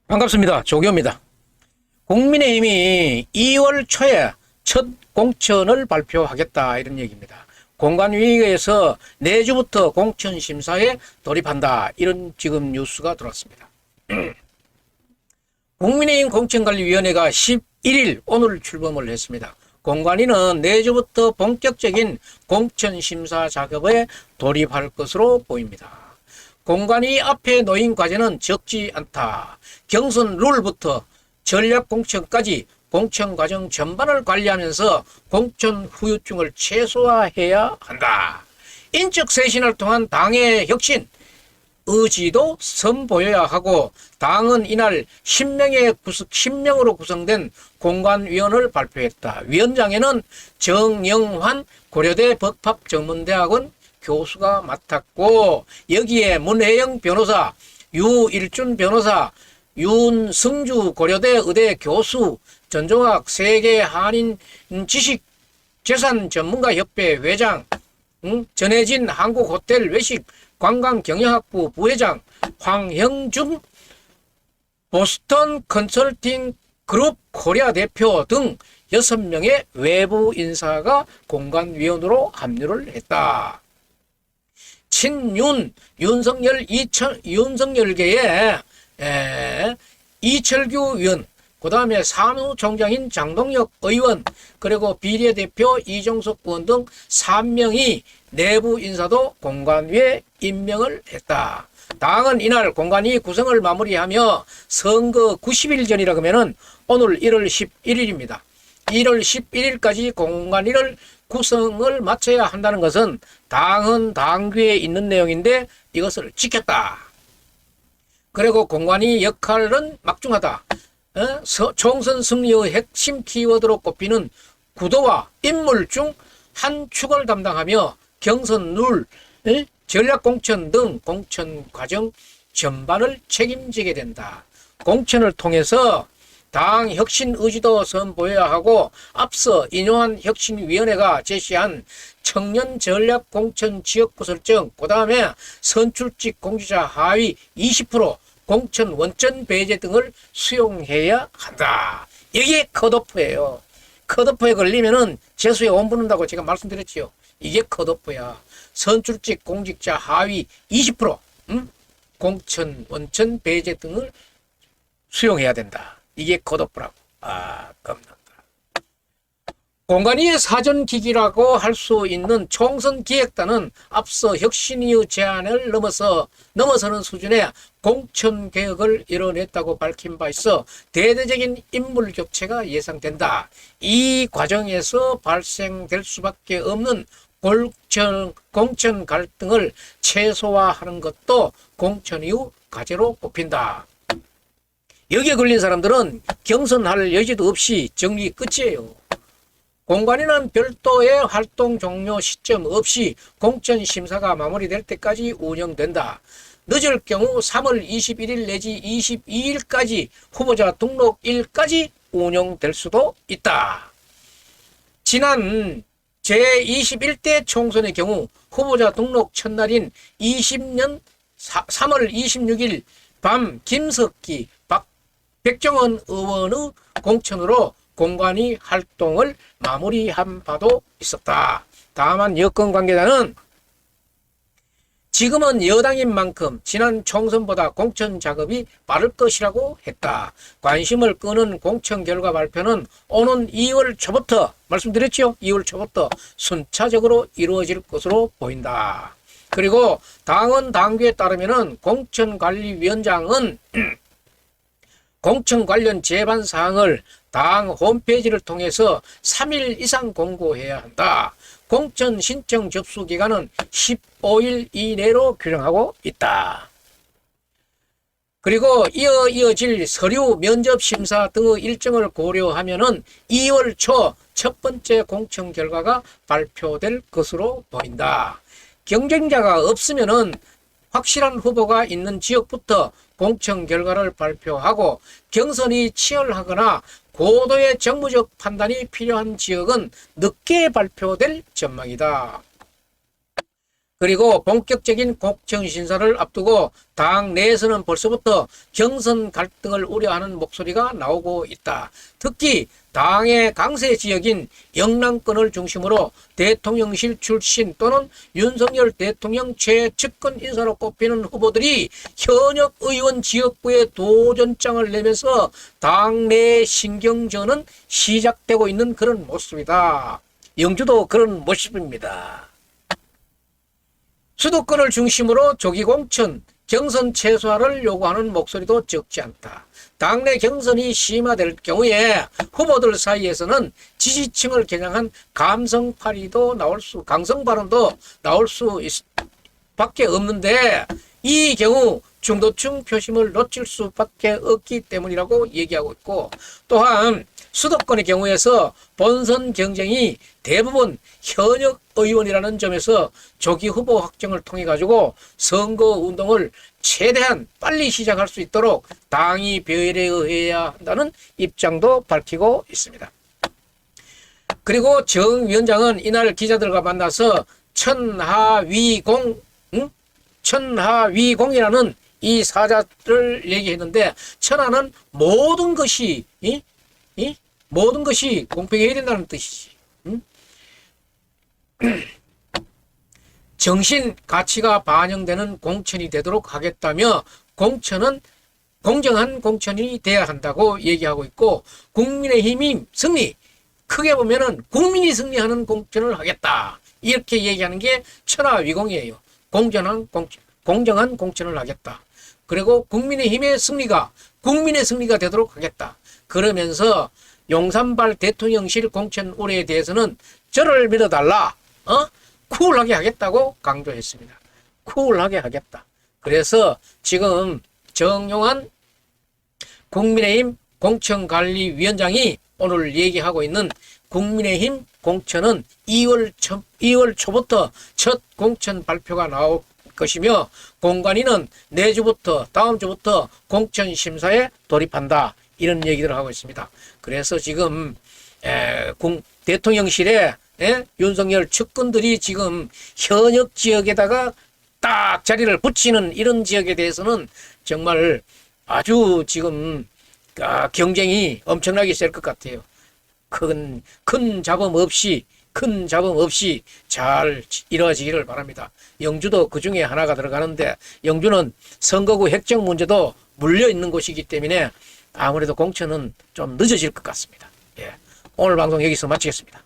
반갑습니다. 조교입니다. 국민의힘이 2월 초에 첫 공천을 발표하겠다 이런 얘기입니다. 공관위에서 내주부터 공천 심사에 돌입한다 이런 지금 뉴스가 들어왔습니다. 국민의힘 공천관리위원회가 11일 오늘 출범을 했습니다. 공관위는 내주부터 본격적인 공천 심사 작업에 돌입할 것으로 보입니다. 공관위 앞에 놓인 과제는 적지 않다. 경선 룰부터 전략 공천까지 공천 과정 전반을 관리하면서 공천 후유증을 최소화해야 한다. 인적 쇄신을 통한 당의 혁신 의지도 선보여야 하고, 당은 이날 10명으로 구성된 공관위원을 발표했다. 위원장에는 정영환 고려대 법학전문대학원 교수가 맡았고, 여기에 문혜영 변호사, 유일준 변호사, 윤승주 고려대 의대 교수, 전종학 세계 한인 지식재산전문가협회 회장, 전혜진 한국호텔 외식 관광경영학부 부회장, 황형중 보스턴 컨설팅 그룹 코리아 대표 등 6명의 외부 인사가 공관위원으로 합류를 했다. 윤석열계의 이철규 의원, 그 다음에 사무총장인 장동혁 의원, 그리고 비례대표 이종석 의원 등 3명이 내부 인사도 공관위에 임명을 했다. 당은 이날 공관위 구성을 마무리하며 선거 90일 전이라 그러면은 오늘 1월 11일입니다. 1월 11일까지 공관위를 구성을 마쳐야 한다는 것은 당은 당규에 있는 내용인데 이것을 지켰다. 그리고 공관위 역할은 막중하다. 총선 승리의 핵심 키워드로 꼽히는 구도와 인물 중 한 축을 담당하며 경선 룰, 전략 공천 등 공천 과정 전반을 책임지게 된다. 공천을 통해서 당 혁신 의지도 선보여야 하고, 앞서 인용한 혁신위원회가 제시한 청년 전략 공천 지역구 설정, 그 다음에 선출직 공직자 하위 20% 공천 원천 배제 등을 수용해야 한다. 이게 컷오프예요. 컷오프에 걸리면은 재수에 원붙는다고 제가 말씀드렸지요. 이게 컷오프야. 선출직 공직자 하위 20% 공천 원천 배제 등을 수용해야 된다. 이게 컷오프라고. 겁난다. 공관위의 사전기기라고 할 수 있는 총선기획단은 앞서 혁신위의 제안을 넘어서는 수준의 공천개혁을 이뤄냈다고 밝힌 바 있어 대대적인 인물 교체가 예상된다. 이 과정에서 발생될 수밖에 없는 공천 갈등을 최소화하는 것도 공천 이후 과제로 꼽힌다. 여기에 걸린 사람들은 경선할 여지도 없이 정리 끝이에요. 공관위는 별도의 활동 종료 시점 없이 공천 심사가 마무리될 때까지 운영된다. 늦을 경우 3월 21일 내지 22일까지 후보자 등록일까지 운영될 수도 있다. 지난 제21대 총선의 경우 후보자 등록 첫날인 20년 3월 26일 밤 김석기, 백정원 의원의 공천으로 공관위 활동을 마무리한 바도 있었다. 다만 여권 관계자는 지금은 여당인 만큼 지난 총선보다 공천 작업이 빠를 것이라고 했다. 관심을 끄는 공천 결과 발표는 오는 2월 초부터, 말씀드렸죠? 2월 초부터 순차적으로 이루어질 것으로 보인다. 그리고 당원 당규에 따르면은 공천관리위원장은 공천 관련 제반 사항을 당 홈페이지를 통해서 3일 이상 공고해야 한다. 공천 신청 접수 기간은 15일 이내로 규정하고 있다. 그리고 이어질 서류 면접 심사 등의 일정을 고려하면은 2월 초 첫 번째 공천 결과가 발표될 것으로 보인다. 경쟁자가 없으면은 확실한 후보가 있는 지역부터 공천 결과를 발표하고, 경선이 치열하거나 고도의 정무적 판단이 필요한 지역은 늦게 발표될 전망이다. 그리고 본격적인 공천 심사를 앞두고 당 내에서는 벌써부터 경선 갈등을 우려하는 목소리가 나오고 있다. 특히 당의 강세 지역인 영남권을 중심으로 대통령실 출신 또는 윤석열 대통령 최측근 인사로 꼽히는 후보들이 현역 의원 지역구에 도전장을 내면서 당내 신경전은 시작되고 있는 그런 모습이다. 영주도 그런 모습입니다. 수도권을 중심으로 조기 공천, 경선 최소화를 요구하는 목소리도 적지 않다. 당내 경선이 심화될 경우에 후보들 사이에서는 지지층을 겨냥한 강성 발언도 나올 수 밖에 없는데 이 경우 중도층 표심을 놓칠 수밖에 없기 때문이라고 얘기하고 있고, 또한 수도권의 경우에서 본선 경쟁이 대부분 현역 의원이라는 점에서 조기 후보 확정을 통해 가지고 선거 운동을 최대한 빨리 시작할 수 있도록 당이 배려해야 한다는 입장도 밝히고 있습니다. 그리고 정 위원장은 이날 기자들과 만나서 천하위공이라는 이 사자를 얘기했는데, 천하는 모든 것이 모든 것이 공평해야 된다는 뜻이지. 정신 가치가 반영되는 공천이 되도록 하겠다며 공천은 공정한 공천이 돼야 한다고 얘기하고 있고, 국민의힘이 승리, 크게 보면은 국민이 승리하는 공천을 하겠다, 이렇게 얘기하는 게 천하위공이에요. 공정한 공천을 하겠다. 그리고 국민의힘의 승리가 국민의 승리가 되도록 하겠다. 그러면서 용산발 대통령실 공천 우려에 대해서는 저를 믿어달라, 쿨하게 하겠다고 강조했습니다. 쿨하게 하겠다. 그래서 지금 정용한 국민의힘 공천관리위원장이 오늘 얘기하고 있는 국민의힘 공천은 2월 초부터 첫 공천 발표가 나올 것이며, 공관위는 내주부터 다음 주부터 공천 심사에 돌입한다, 이런 얘기들을 하고 있습니다. 그래서 지금 대통령실에 윤석열 측근들이 지금 현역 지역에다가 딱 자리를 붙이는 이런 지역에 대해서는 정말 아주 지금 경쟁이 엄청나게 셀 것 같아요. 큰 잡음 없이 잘 이루어지기를 바랍니다. 영주도 그 중에 하나가 들어가는데, 영주는 선거구 획정 문제도 물려 있는 곳이기 때문에 아무래도 공천은 좀 늦어질 것 같습니다. 예. 오늘 방송 여기서 마치겠습니다.